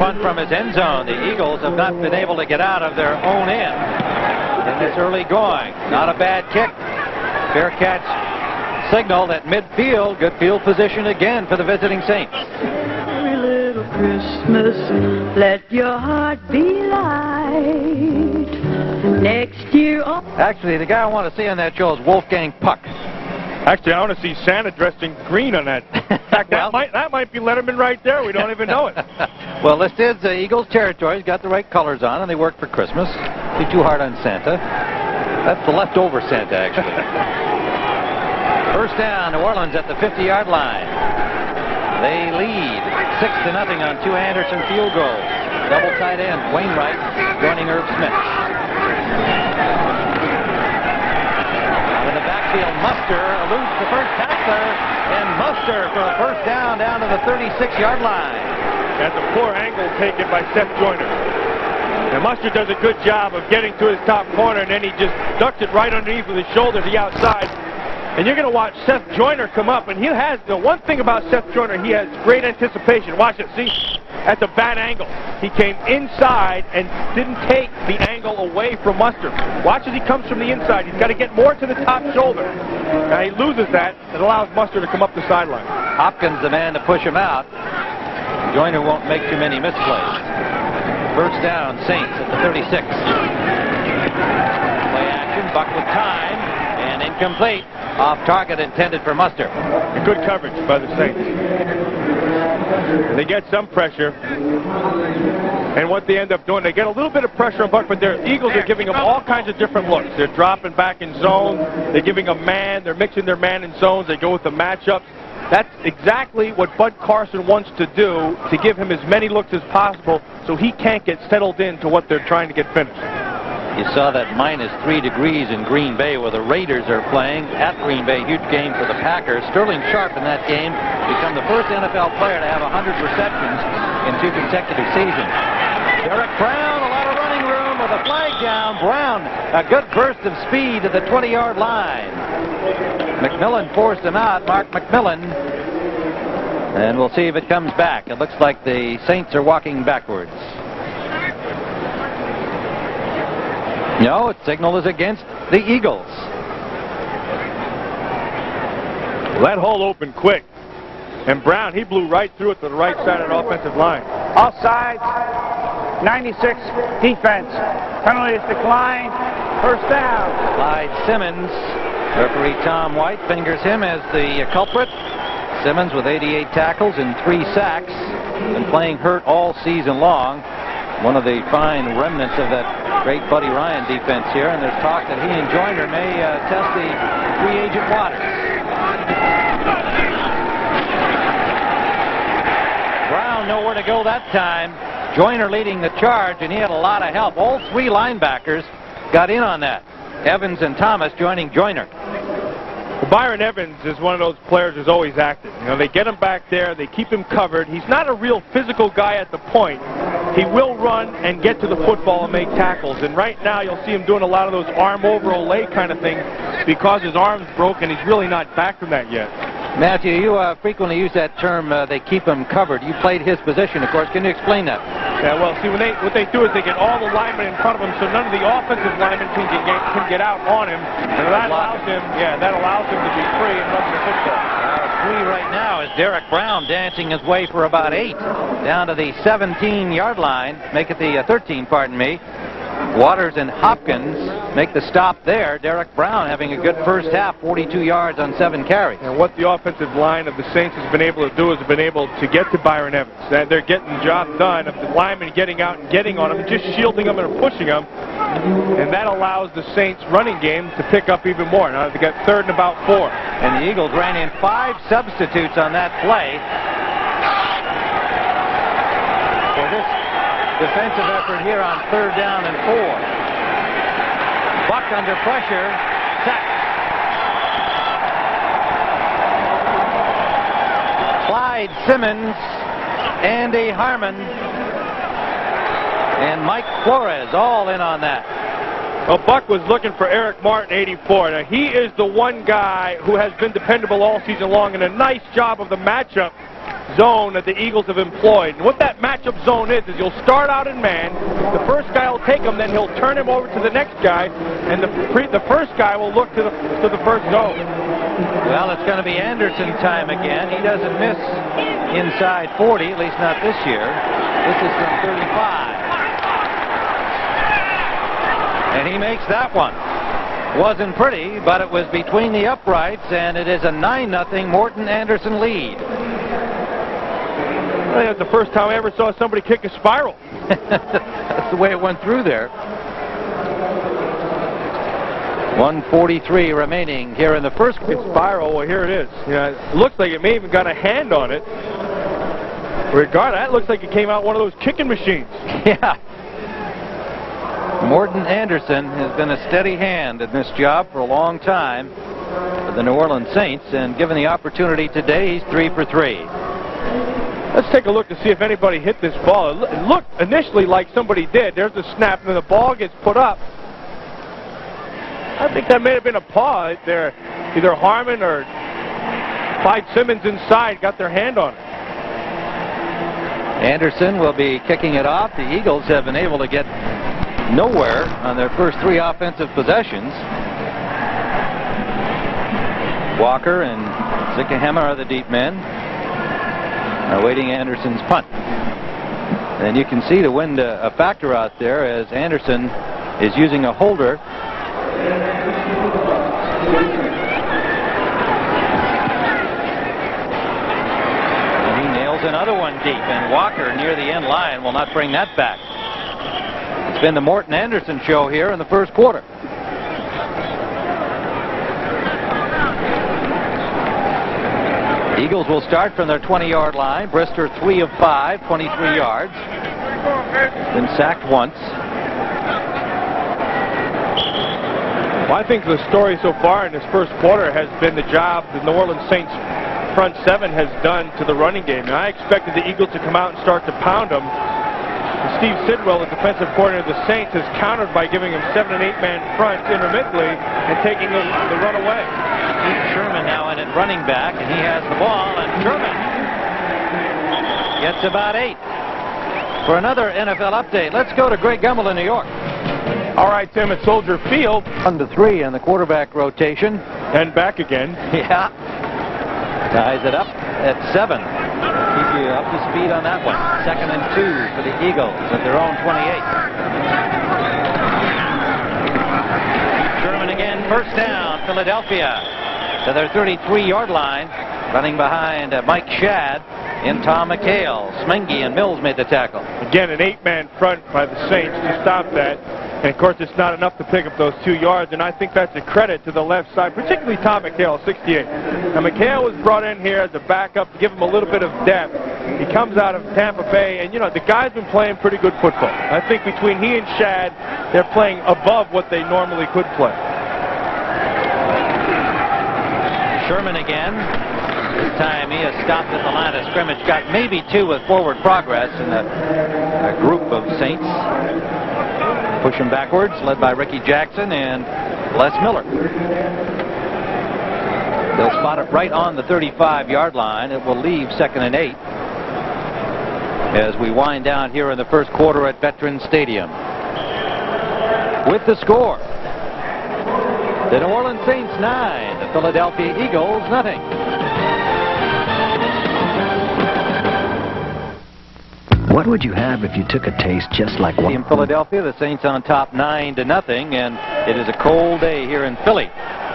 punt from his end zone. The Eagles have not been able to get out of their own end in this early going. Not a bad kick. Fair catch signaled at midfield. Good field position again for the visiting Saints. Every little Christmas, let your heart be light. Next year. Actually, the guy I want to see on that show is Wolfgang Puck. Actually, I want to see Santa dressed in green on that. In fact, Well, that might be Letterman right there. We don't even know it. Well, this is Eagles territory. He's got the right colors on, and they work for Christmas. Be too hard on Santa. That's the leftover Santa, actually. First down, New Orleans at the 50-yard line. They lead 6-0 on two Anderson field goals. Double tight end, Wainwright joining Irv Smith. In the backfield, Muster eludes the first tackler, and Muster for a first down to the 36-yard line. That's a poor angle taken by Seth Joyner. And Muster does a good job of getting to his top corner, and then he just ducks it right underneath with his shoulder to the outside. And you're going to watch Seth Joyner come up, and he has the one thing about Seth Joyner, he has great anticipation. Watch it, see? That's a bad angle. He came inside and didn't take the angle away from Muster. Watch as he comes from the inside. He's got to get more to the top shoulder. Now he loses that. It allows Muster to come up the sideline. Hopkins the man to push him out. Joyner won't make too many misplays. First down, Saints at the 36. Play action, Buck with time, and incomplete. Off target intended for Muster. And good coverage by the Saints. They get some pressure. And what they end up doing, they get a little bit of pressure on Buck, but their Eagles are giving them all kinds of different looks. They're dropping back in zone. They're giving a man. They're mixing their man in zones. They go with the matchups. That's exactly what Bud Carson wants to do, to give him as many looks as possible so he can't get settled into what they're trying to get finished. You saw that -3 degrees in Green Bay where the Raiders are playing at Green Bay. Huge game for the Packers. Sterling Sharp in that game become the first NFL player to have 100 receptions in 2 consecutive seasons. Derek Brown, a lot of running room with a flag down. Brown, a good burst of speed to the 20-yard line. McMillan forced him out, Mark McMillan. And we'll see if it comes back. It looks like the Saints are walking backwards. No, its signal is against the Eagles. That hole opened quick. And Brown, he blew right through it to the right side of the offensive line. Offside, 96 defense. Penalty is declined. First down. Clyde Simmons. Referee Tom White fingers him as the culprit. Simmons with 88 tackles and 3 sacks. Been playing hurt all season long. One of the fine remnants of that great Buddy Ryan defense here, and there's talk that he and Joyner may test the free agent waters. Brown nowhere to go that time. Joyner leading the charge, and he had a lot of help. All 3 linebackers got in on that. Evans and Thomas joining Joyner. Well, Byron Evans is one of those players who's always active. You know, they get him back there, they keep him covered. He's not a real physical guy at the point. He will run and get to the football and make tackles. And right now you'll see him doing a lot of those arm over Olay kind of things because his arm's broken. He's really not back from that yet. Matthew, you frequently use that term, they keep him covered. You played his position, of course. Can you explain that? Yeah, well, see, what they do is they get all the linemen in front of him so none of the offensive linemen can get out on him. And that allows him, that allows him to be free and run the football. Free right now is Derek Brown dancing his way for about 8 down to the 17-yard line. Make it the 13, pardon me. Waters and Hopkins make the stop there. Derek Brown having a good first half, 42 yards on 7 carries. And what the offensive line of the Saints has been able to do is been able to get to Byron Evans. They're getting the job done of the linemen getting out and getting on him, and just shielding him and pushing him. And that allows the Saints running game to pick up even more. Now they got 3rd and about 4. And the Eagles ran in 5 substitutes on that play. For this defensive effort here on 3rd down and 4. Buck under pressure, sacked. Clyde Simmons, Andy Harmon, and Mike Flores all in on that. Well, Buck was looking for Eric Martin, 84. Now, he is the one guy who has been dependable all season long, and a nice job of the matchup zone that the Eagles have employed. And what that matchup zone is you'll start out in man. The first guy will take him, then he'll turn him over to the next guy, and the first guy will look to the first zone. Well, it's going to be Anderson time again. He doesn't miss inside 40, at least not this year. This is from 35. And he makes that one. Wasn't pretty, but it was between the uprights, and it is a 9-0 Morton Anderson lead. I think that's the first time I ever saw somebody kick a spiral. That's the way it went through there. 1:43 remaining here in the first quarter. Spiral, well, here it is. Yeah, it looks like it may even got a hand on it. Regardless, that looks like it came out one of those kicking machines. Yeah. Morton Anderson has been a steady hand in this job for a long time for the New Orleans Saints, and given the opportunity today, he's 3 for 3. Let's take a look to see if anybody hit this ball. It looked initially like somebody did. There's the snap, and then the ball gets put up. I think that may have been a paw there. Either Harmon or Clyde Simmons inside got their hand on it. Anderson will be kicking it off. The Eagles have been able to get nowhere on their first 3 offensive possessions. Walker and Zickahema are the deep men, awaiting Anderson's punt. And you can see the wind a factor out there as Anderson is using a holder. And he nails another one deep, and Walker near the end line will not bring that back. It's been the Morton Anderson show here in the first quarter. Eagles will start from their 20-yard line. Brister 3 of 5, 23 yards. Been sacked once. Well, I think the story so far in this first quarter has been the job the New Orleans Saints front 7 has done to the running game. And I expected the Eagles to come out and start to pound them. Steve Sidwell, the defensive coordinator of the Saints, has countered by giving him 7- and 8-man fronts intermittently and taking the run away. Sherman now in at running back, and he has the ball, and Sherman gets about 8. For another NFL update, let's go to Greg Gumbel in New York. All right, Tim, at Soldier Field. 1-3 in the quarterback rotation. And back again. Yeah. Ties it up at 7. Keep you up to speed on that one. 2nd and 2 for the Eagles at their own 28. Sherman again, first down, Philadelphia to their 33-yard line, running behind Mike Shadd and Tom McHale. Smengi and Mills made the tackle. Again, an 8-man front by the Saints to stop that. And, of course, it's not enough to pick up those 2 yards, and I think that's a credit to the left side, particularly Tom McHale, 68. Now, McHale was brought in here as a backup to give him a little bit of depth. He comes out of Tampa Bay, and, you know, the guy's been playing pretty good football. I think between he and Shadd, they're playing above what they normally could play. Sherman again. This time he has stopped at the line of scrimmage. Got maybe 2 with forward progress in a group of Saints. Push him backwards, led by Ricky Jackson and Les Miller. They'll spot it right on the 35-yard line. It will leave 2nd and 8 as we wind down here in the first quarter at Veterans Stadium. With the score, the New Orleans Saints 9, the Philadelphia Eagles nothing. What would you have if you took a taste just like one? In Philadelphia, the Saints on top 9-0, and it is a cold day here in Philly.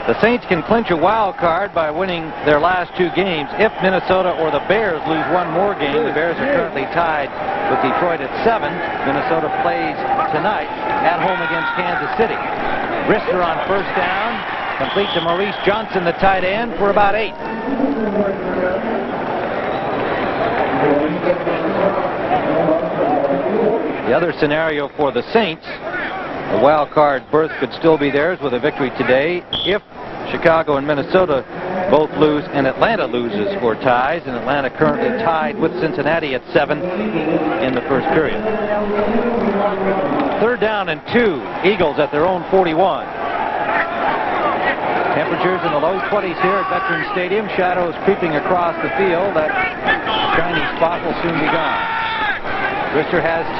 The Saints can clinch a wild card by winning their last 2 games. If Minnesota or the Bears lose one more game, the Bears are currently tied with Detroit at 7. Minnesota plays tonight at home against Kansas City. Brister on first down, complete to Maurice Johnson, the tight end, for about 8. The other scenario for the Saints, the wild card berth could still be theirs with a victory today if Chicago and Minnesota both lose and Atlanta loses or ties, and Atlanta currently tied with Cincinnati at 7 in the first period. 3rd down and 2, Eagles at their own 41. Temperatures in the low 20s here at Veterans Stadium. Shadows creeping across the field. That shiny spot will soon be gone. Brister has